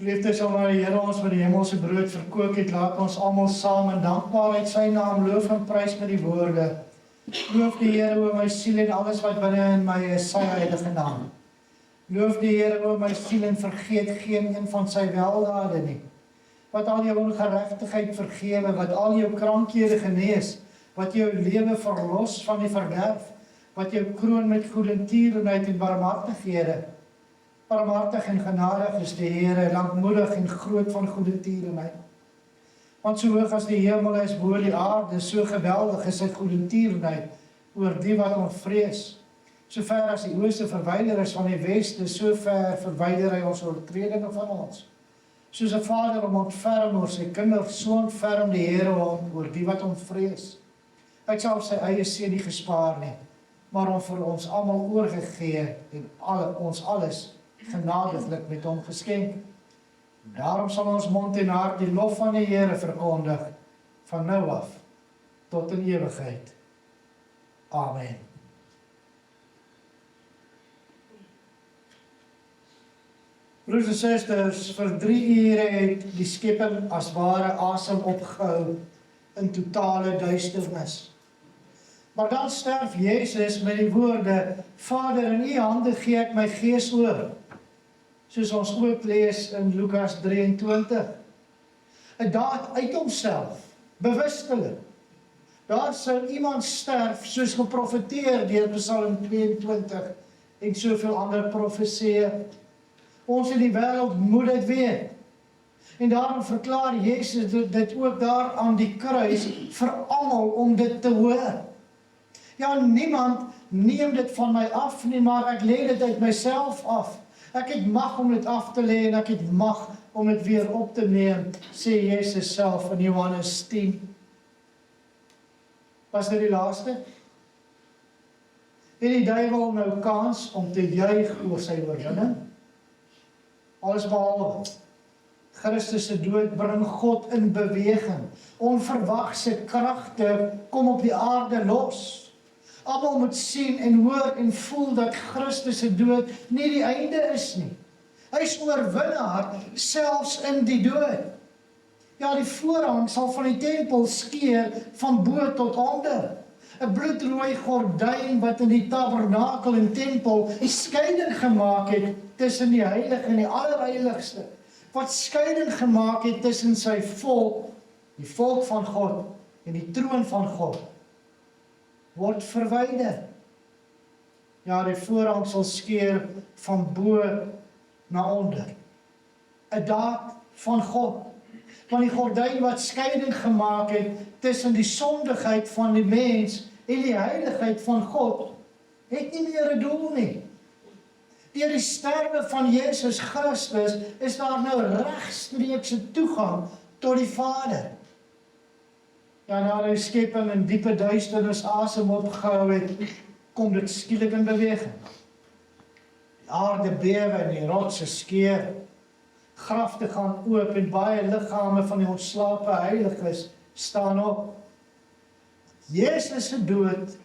Geliefdes, omdat die Here ons met die hemelse brood verkoop het, laat ons almal saam in dankbaarheid sy naam loof en prys met die woorde. Loof die Here o my siel en alles wat binne in my is, sy heilige naam. Loof die Here o my siel en vergeet geen een van sy weldade nie. Wat al jou ongeregtigheid vergewe, wat al jou krankhede genees, wat jou lewe verlos van die verderf, wat jou kroon met goedertierenheid en barmhartighede. Barmhartig en genadig is die Here, lankmoedig en groot van goedertierenheid. Want so hoog as die hemel is bo die aarde, so geweldig is sy goedertierenheid oor die wat hom vrees. So ver as die ooste verwyder is van die weste, so ver verwyder hy ons oortredinge van ons. Soos 'n vader hom ontferm oor sy kinders, so ontferm die Here hom oor die wat hom vrees. Hy het self sy eie seun nie gespaar nie, maar hom vir ons almal oorgegee en ons alles genadiglik met hom geskenk. Daarom sal ons mond en hart die lof van die Here verkondig, van nou af tot in ewigheid. Amen. Broers en susters, vir 3 ure het die skepping as ware asem opgehou in totale duisternis. Maar dan sterf Jezus met die woorde, Vader, in U hande gee ek my gees oor. Soos ons ook lees in Lukas 23. 'n daad uit homself, bewustelik. Daar sou iemand sterf, soos geprofeteer deur Psalm 22 en soveel ander profesieë. Ons in die wêreld moet dit weet. En daarom verklaar Jezus dit ook daar aan die kruis vir almal om dit te hoor. Ja, niemand neem dit van my af nie, maar ek lê dit uit myself af. Ek het mag om dit af te lê en ek het mag om dit weer op te neem, sê Jezus self in Johannes 10. Was dit die laaste? Het die duiwel nou kans om te juig oor sy oorwinning? Alles behalwe. Christus se dood bring God in beweging. Onverwagse kragte kom op die aarde los. Almal moet sien en hoor en voel dat Christus se dood nie die einde is nie. Hy is oorwinnaar, selfs in die dood. Ja, die voorhang sal van die tempel skeur van bo tot onder. 'n bloedrooi gordyn wat in die tabernakel en tempel die skeiding gemaak het tussen die heilige en die allerheiligste. Wat skeiding gemaak het tussen sy volk, die volk van God en die troon van God, word verwyder. Ja, die voorhang sal skeur van bo na onder. 'n daad van God. Want die gordyn wat skeiding gemaak het tussen die sondigheid van die mens en die heiligheid van God, het nie meer 'n doel nie. Deur die sterwe van Jesus Christus is daar nou regstreekse toegang tot die Vader. Ja, na die skepping in diepe duisternis asem opgehou het, kom dit skielik in beweging. Die aarde bewe en die rotse skeur. Grafte gaan oop en baie liggame van die ontslape heiliges staan op. Jesus se dood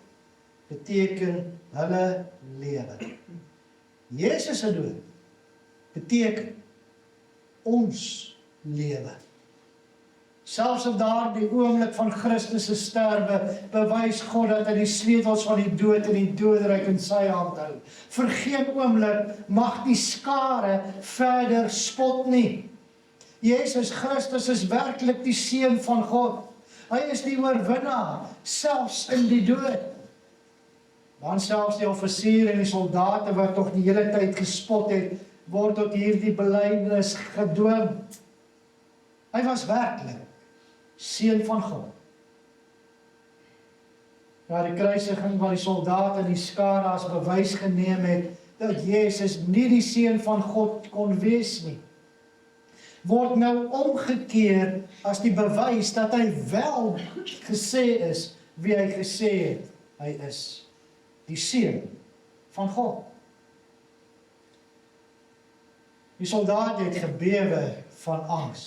beteken hulle lewe. Jesus se dood beteken ons lewe. Selfs op daardie oomblik van Christus se sterwe bewys God dat hy die sleutels van die dood en die doodryk in sy hand hou. Vir geen oomblik mag die skare verder spot nie. Jesus Christus is werklik die seun van God. Hy is die oorwinnaar, selfs in die dood. Dan selfs die offisiere en die soldate wat tog die hele tyd gespot het, word tot hierdie belydenis gedwing. Hy was werklik seun van God. Ja, die kruisiging van die soldate en die skare as bewys geneem het dat Jesus nie die seun van God kon wees nie, word nou omgekeer as die bewys dat hy wel gesê is wie hy gesê het hy is, die seun van God. Die soldaat het gebewe van angs.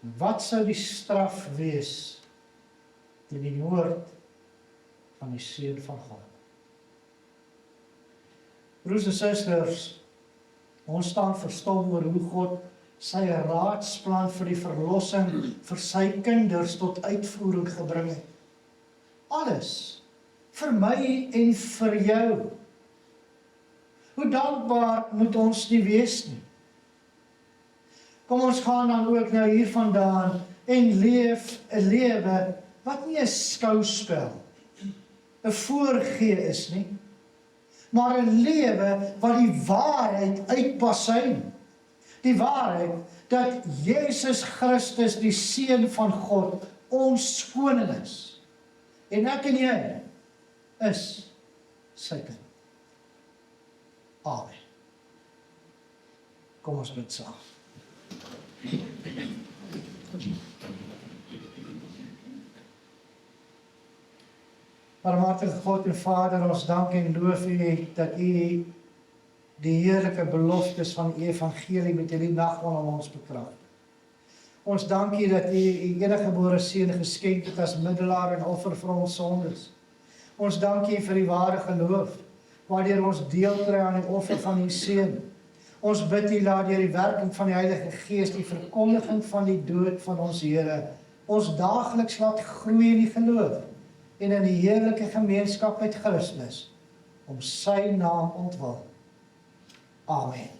Wat sou die straf wees teen die woord van die seun van God? Broers en susters, ons staan verstom oor hoe God sy raadsplan vir die verlossing vir sy kinders tot uitvoering gebring het. Alles vir my en vir jou. Hoe dankbaar moet ons nie wees nie? Kom ons gaan dan ook nou hier vandaan en leef 'n lewe wat nie 'n skouspel, 'n voorgee is nie, maar 'n lewe wat die waarheid uitpasyn. Die waarheid dat Jesus Christus die seun van God ons koning is. En ek en jy is sy kind. Amen. Kom ons bid saam. Barmhartige God en Vader, ons dank en loof U dat U die heerlike beloftes van die evangelie met hierdie nagmaal aan ons bekrag. Ons dank U dat U U eniggebore seun geskenk het as middelaar en offer vir ons sondes. Ons dank U vir die ware geloof, waardeur ons deel kry aan die offer van U seun. Ons bid U laat deur die werking van die Heilige Gees die verkondiging van die dood van ons Here ons daagliks laat groei in die geloof en in die heerlike gemeenskap met Christus om sy naam ontwil. Amen.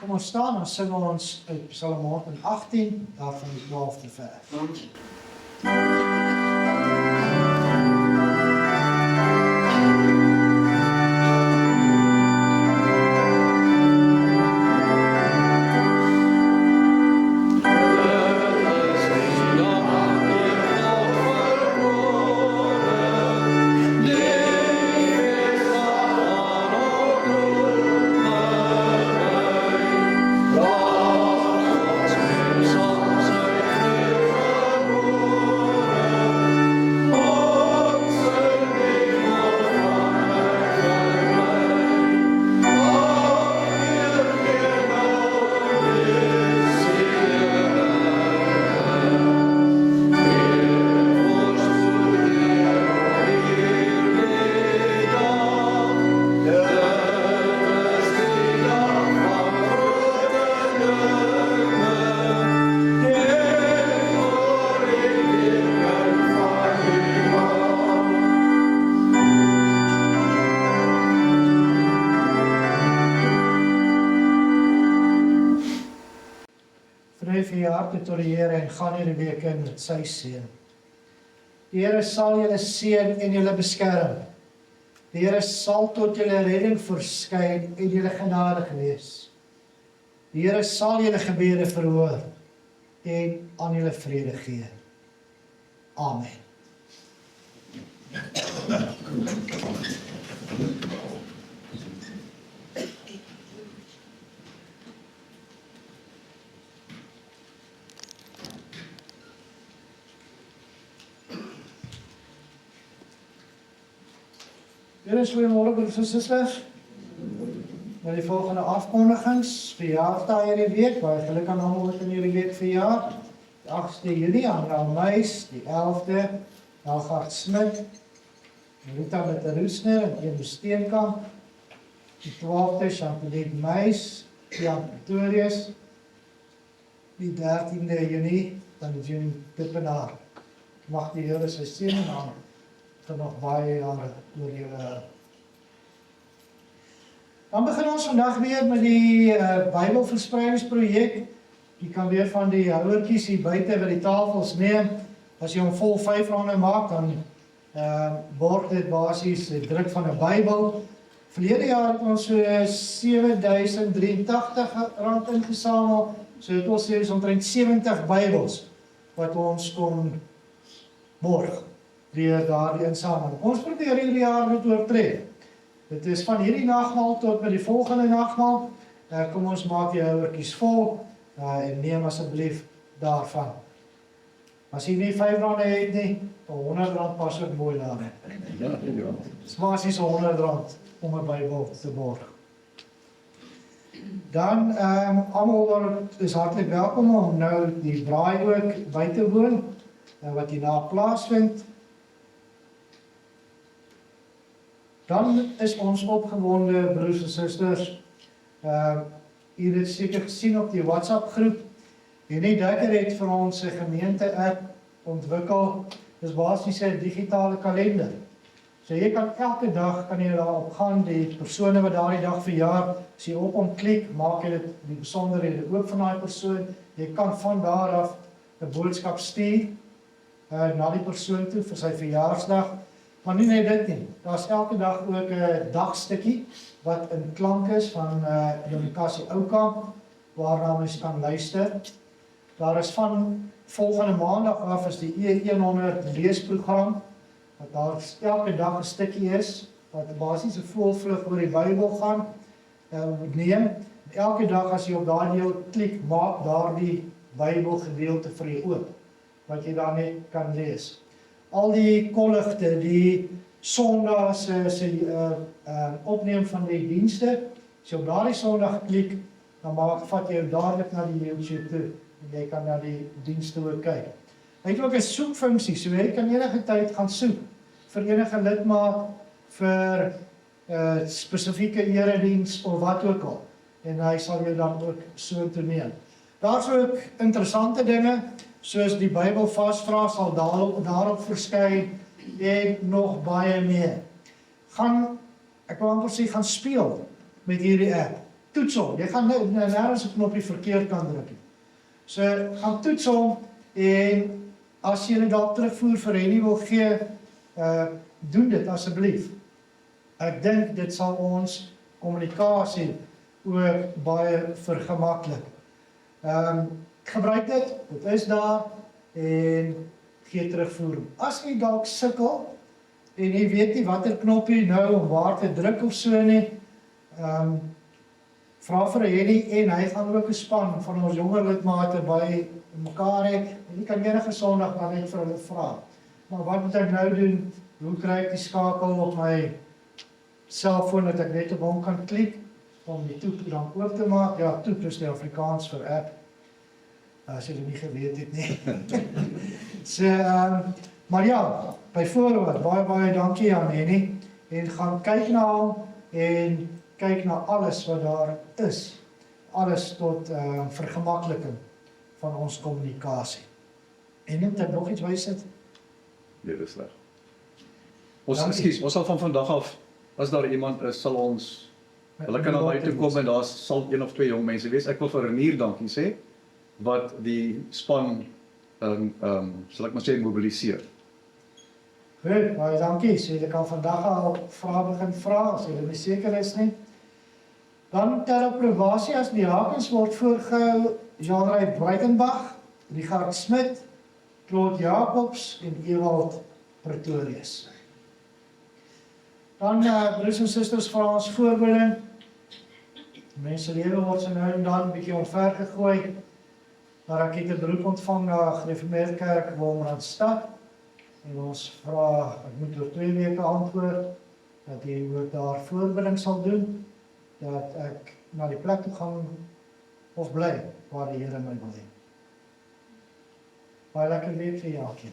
Kom ons staan en sing ons uit Psalm 118, daarvan die 12de vers. Leef is aan harte tot die Here en gaan hierdie week in met sy seën. Die Here sal julle seën en julle beskerm. Die Here sal tot julle redding verskyn en julle genadig wees. Die Here sal julle gebede verhoor en aan julle vrede gee. Amen. Goeiemôre broers en susters. Met die volgende afkondigings, verjaardag hierdie week, baie geluk aan almal wat in hierdie week verjaar. Die 8de Junie aan Raul Meis, die 11de Helgard Smit, Rita met 'n Roesner en een Steenkamp, die 12de Jean-Philippe Meis, Jan Pretorius, die 13de Junie dan June Pippenaar. Mag die Here sy seën aan vir nog baie jare oor julle. Dan begin ons vandag weer met die Bybelverspreidingsprojek. Jy kan weer van die houertjies hier buite by die tafels neem. As jy hom vol R5 maak, dan borg dit basies die druk van 'n Bybel. Verlede jaar het ons so R7.083 ingesamel. So het ons sê omtrent 70 Bybels wat ons kon borg deur daardie insameling. Ons probeer hierdie jaar net oortref. Dit is van hierdie nagmaal tot by die volgende nagmaal. Kom ons maak die houertjies vol en neem asseblief daarvan. As jy nie R5 het nie, R100 pas ook mooi daarin. Ja. Dis basies R100 om 'n Bybel te borg. Dan almal is hartlik welkom om nou die braai ook by te woon wat hierna plaasvind. Dan is ons opgewonde broers en susters. Hier het seker gesien op die WhatsApp groep. Hierdie Dekker het vir ons 'n gemeente-app ontwikkel. Dis basies 'n digitale kalender. So jy kan elke dag kan jy daarop gaan, die persone wat daardie dag verjaar, as jy op hom klik, maak jy dit die besonderhede oop van daai persoon. Jy kan van daar af 'n boodskap stuur na die persoon toe vir sy verjaarsdag. Maar nie net dit nie. Daar's elke dag ook 'n dagstukkie wat in klank is van Dominikasie Oukamp waarna mens kan luister. Daar is van volgende maandag af is die E100 leesprogram wat daar elke dag 'n stukkie is wat basies 'n voelvlug oor die Bybel gaan neem. Elke dag as jy op daardie deel klik, maak daardie Bybelgedeelte vir jou oop wat jy dan net kan lees. Al die kolligte, die Sondag se opneem van die dienste, as jy op daardie Sondag klik, dan vat jy dadelik na die YouTube toe en jy kan na die dienste ook kyk. Hy het ook 'n soekfunksie, so jy kan enige tyd gaan soek vir enige lidmaat, vir spesifieke erediens of wat ook al. En hy sal jou dan ook so toe neem. Daar's ook interessante dinge, soos die Bybel vasvra sal daarop verskyn en nog baie meer. Ek wil amper sê, gaan speel met hierdie app. Toets hom, jy gaan nergens 'n knoppie verkeerd kan druk nie. So, gaan toets hom en as jy dit dalk terugvoer vir Henny wil gee, doen dit asseblief. Ek dink dit sal ons kommunikasie ook baie vergemaklik. Gebruik dit is daar en gee terugvoer. As jy dalk sukkel en jy weet nie watter knoppie nou om waar te druk of so nie, vra vir Henny en hy gaan ook 'n span van ons jonger lidmate by mekaar hê en jy kan enige Sondag dan net vir hulle vra. Maar wat moet ek nou doen? Hoe kry ek die skakel op my selfoon dat ek net op hom kan klik om die toep dan oop te maak? Ja, toep is die Afrikaans vir app. As jy dit nie geweet het nie. So, maar ja, byvoorbeeld, baie dankie aan Henny en gaan kyk na hom en kyk na alles wat daar is. Alles tot vergemakliking van ons kommunikasie. En moet ek nog iets bysit? Nee, dis reg. Ons sal van vandag af, as daar iemand is, sal ons hulle kan na my toe kom en daar sal een of twee jong mense wees. Ek wil vir Renier dankie sê. wat die span sal ek maar sê mobiliseer. Goed, baie dankie. So jy kan vandag al vrae begin vra as jy nie seker is nie. Dan ter approvasie as diakens word voorgehou Jean-Ray Breitenbach, Richard Smit, Claude Jacobs en Ewald Pretorius. Dan broers en susters vra ons voorbeelding. Mense lewe word so nou en dan 'n bietjie omver gegooi. Maar ek het 'n beroep ontvang na Gereformeerde Kerk Wolmaranstad. En ons vra, ek moet oor 2 weke antwoord, dat jy ook daar voorbereiding sal doen, dat ek na die plek toe gaan of bly, waar die Here my wil hê. Baie lekker week vir elkeen.